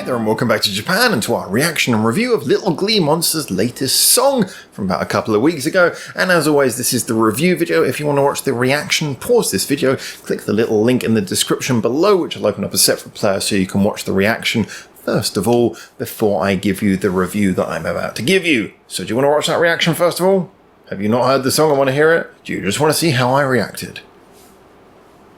there, and welcome back to Japan and to our reaction and review of Little GLEE Monster's latest song from about a couple of weeks ago. And as always, this is the review video. If you want to watch the reaction, pause this video, click the little link in the description below, which will open up a separate player so you can watch the reaction first of all, before I give you the review that I'm about to give you. So do you want to watch that reaction first of all? Have you not heard the song and want to hear it? Do you just want to see how I reacted?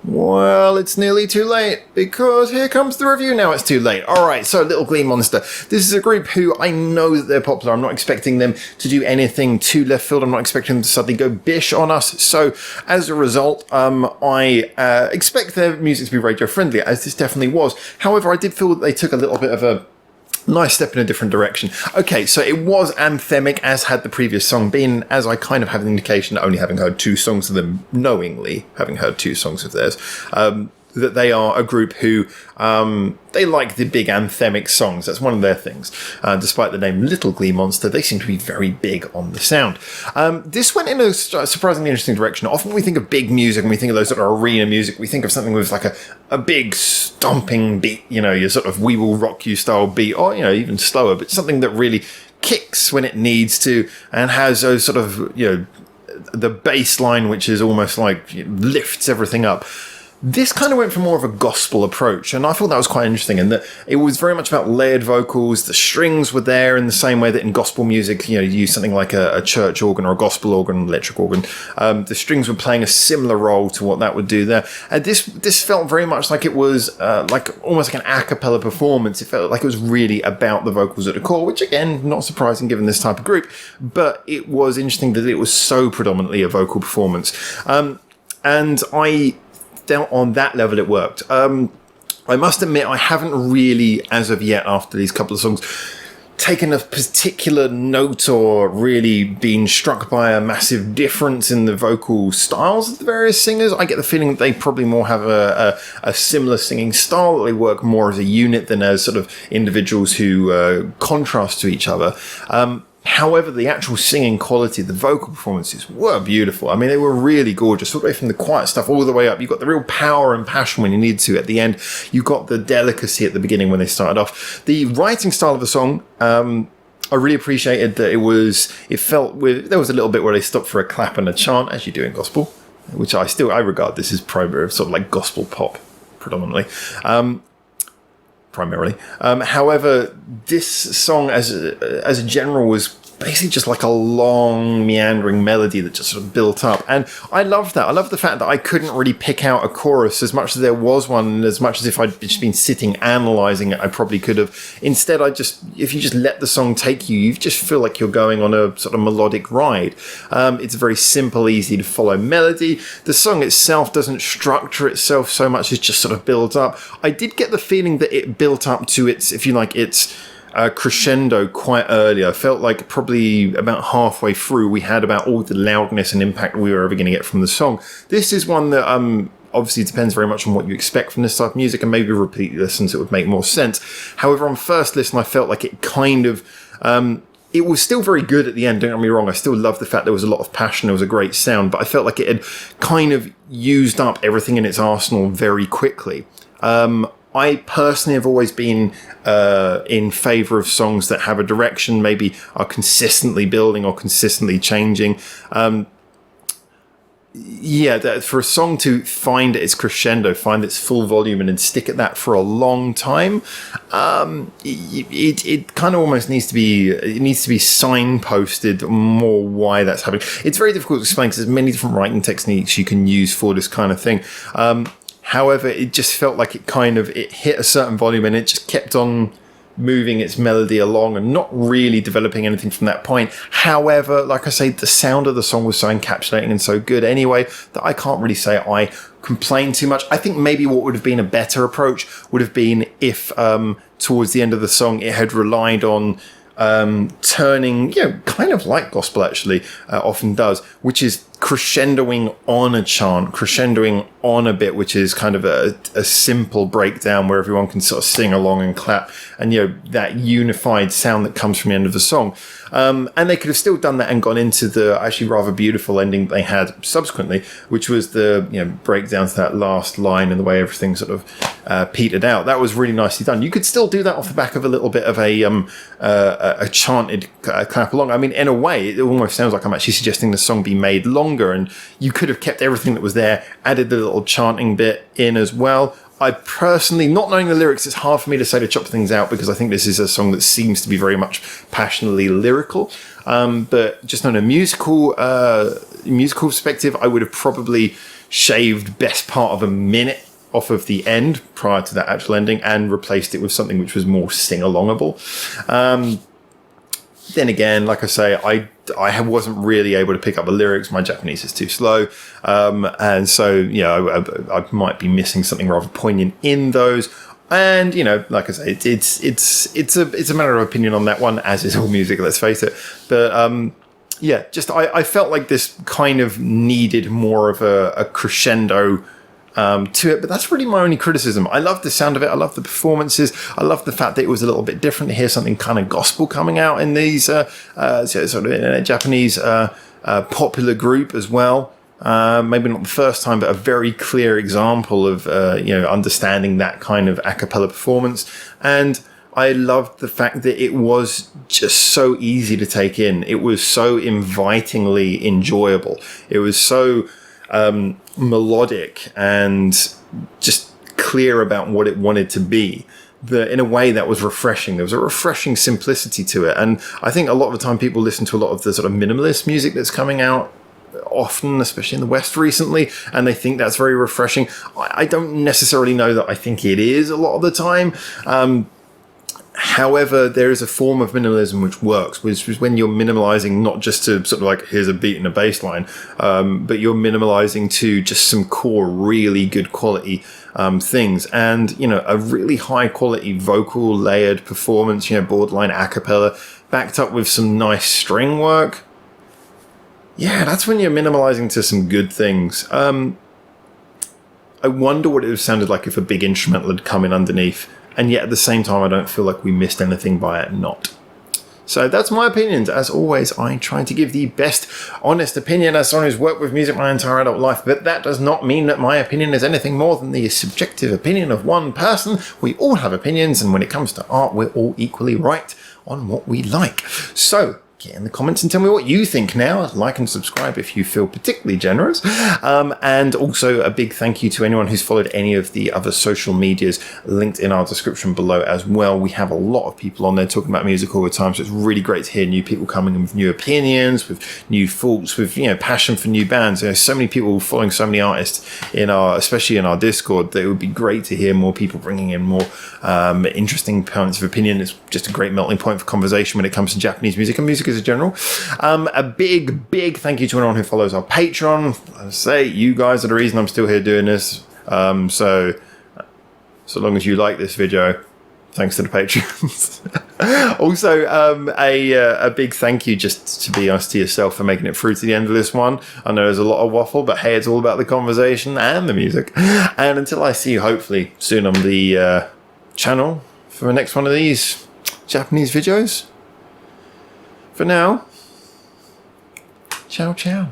Well, it's nearly too late, because here comes the review now. It's too late. Alright, so Little GLEE Monster. This is a group who I know that they're popular. I'm not expecting them to do anything too left field. I'm not expecting them to suddenly go bish on us. So, as a result, I expect their music to be radio friendly, as this definitely was. However, I did feel that they took a little bit of a nice step in a different direction. Okay, so it was anthemic, as had the previous song been, as I kind of have an indication, only having heard two songs of them, knowingly having heard two songs of theirs, that they are a group who, they like the big anthemic songs. That's one of their things. Despite the name Little GLEE Monster, they seem to be very big on the sound. This went in a surprisingly interesting direction. Often we think of big music and we think of those sort of arena music. We think of something with like a big stomping beat, you know, your sort of We Will Rock You style beat, or, you know, even slower, but something that really kicks when it needs to and has those sort of, you know, the bass line, which is almost like, you know, lifts everything up. This kind of went for more of a gospel approach, and I thought that was quite interesting, in that it was very much about layered vocals. The strings were there in the same way that in gospel music, you know, you use something like a church organ or a gospel organ, electric organ. The strings were playing a similar role to what that would do there. And this felt very much like it was like almost like an a cappella performance. It felt like it was really about the vocals at the core, which again, not surprising given this type of group, but it was interesting that it was so predominantly a vocal performance. And on that level it worked. I must admit I haven't really, as of yet, after these couple of songs, taken a particular note or really been struck by a massive difference in the vocal styles of the various singers. I get the feeling that they probably more have a similar singing style, that they work more as a unit than as sort of individuals who contrast to each other. However, the actual singing quality, the vocal performances were beautiful. I mean, they were really gorgeous, all the way from the quiet stuff all the way up. You got the real power and passion when you need to at the end. You got the delicacy at the beginning when they started off. The writing style of the song, I really appreciated that there was a little bit where they stopped for a clap and a chant, as you do in gospel, which I regard this as sort of like gospel pop, predominantly. Primarily. However, this song as a general was basically just like a long meandering melody that just sort of built up, and I loved that. I love the fact that I couldn't really pick out a chorus as much as there was one, and as much as if I'd just been sitting analysing it I probably could have. Instead, if you just let the song take you, you just feel like you're going on a sort of melodic ride. It's a very simple, easy to follow melody. The song itself doesn't structure itself so much, it just sort of builds up. I did get the feeling that it built up to its, if you like, its crescendo quite early. I felt like probably about halfway through we had about all the loudness and impact we were ever going to get from the song. This is one that obviously depends very much on what you expect from this type of music, and maybe repeat listens it would make more sense. However, on first listen I felt like it kind of it was still very good at the end, don't get me wrong. I still love the fact there was a lot of passion, there was a great sound, but I felt like it had kind of used up everything in its arsenal very quickly. I personally have always been in favour of songs that have a direction, maybe are consistently building or consistently changing. For a song to find its crescendo, find its full volume, and then stick at that for a long time, it kind of almost needs to be signposted more why that's happening. It's very difficult to explain because there's many different writing techniques you can use for this kind of thing. However, it just felt like it hit a certain volume and it just kept on moving its melody along and not really developing anything from that point. However, like I say, the sound of the song was so encapsulating and so good anyway that I can't really say I complained too much. I think maybe what would have been a better approach would have been if towards the end of the song it had relied on turning, you know, kind of like gospel actually often does, which is crescendoing on a chant, crescendoing on a bit, which is kind of a simple breakdown where everyone can sort of sing along and clap, and, you know, that unified sound that comes from the end of the song. And they could have still done that and gone into the actually rather beautiful ending they had subsequently, which was the, you know, breakdown to that last line and the way everything sort of petered out. That was really nicely done. You could still do that off the back of a little bit of a chanted clap along. I mean, in a way, it almost sounds like I'm actually suggesting the song be made longer, and you could have kept everything that was there, added the little chanting bit in as well. I personally, not knowing the lyrics, it's hard for me to say to chop things out because I think this is a song that seems to be very much passionately lyrical. But just on a musical perspective, I would have probably shaved best part of a minute off of the end prior to that actual ending and replaced it with something which was more sing-alongable. Then again, like I say, I wasn't really able to pick up the lyrics. My Japanese is too slow. And so, you know, I might be missing something rather poignant in those. And, you know, like I say, it's a matter of opinion on that one, as is all music, let's face it. But, yeah, just I felt like this kind of needed more of a crescendo to it, but that's really my only criticism. I love the sound of it. I love the performances. I love the fact that it was a little bit different to hear something kind of gospel coming out in these sort of in a Japanese popular group as well. Maybe not the first time, but a very clear example of you know, understanding that kind of a cappella performance. And I loved the fact that it was just so easy to take in. It was so invitingly enjoyable. It was so melodic and just clear about what it wanted to be, that in a way that was refreshing. There was a refreshing simplicity to it. And I think a lot of the time people listen to a lot of the sort of minimalist music that's coming out often, especially in the West recently, and they think that's very refreshing. I don't necessarily know that I think it is a lot of the time. However, there is a form of minimalism which works, which is when you're minimalizing not just to sort of like, here's a beat and a bass line, but you're minimalizing to just some core, really good quality things. And, you know, a really high quality vocal layered performance, you know, borderline a cappella, backed up with some nice string work. Yeah, that's when you're minimalizing to some good things. I wonder what it would have sounded like if a big instrumental had come in underneath. And yet at the same time, I don't feel like we missed anything by it not. So that's my opinions. As always, I try to give the best honest opinion as someone who's worked with music my entire adult life. But that does not mean that my opinion is anything more than the subjective opinion of one person. We all have opinions, and when it comes to art, we're all equally right on what we like. So get in the comments and tell me what you think now. Like and subscribe if you feel particularly generous. And also a big thank you to anyone who's followed any of the other social medias linked in our description below as well. We have a lot of people on there talking about music all the time, so it's really great to hear new people coming in with new opinions, with new thoughts, with, you know, passion for new bands. There's so many people following so many artists in our, especially in our Discord, that it would be great to hear more people bringing in more interesting points of opinion. It's just a great melting point for conversation when it comes to Japanese music and music as a general. A big thank you to anyone who follows our Patreon. I say, you guys are the reason I'm still here doing this. So long as you like this video, thanks to the Patreons. Also, a big thank you, just to be honest, to yourself for making it through to the end of this one. I know there's a lot of waffle, but hey, it's all about the conversation and the music. And until I see you hopefully soon on the channel for the next one of these Japanese videos, for now, ciao ciao.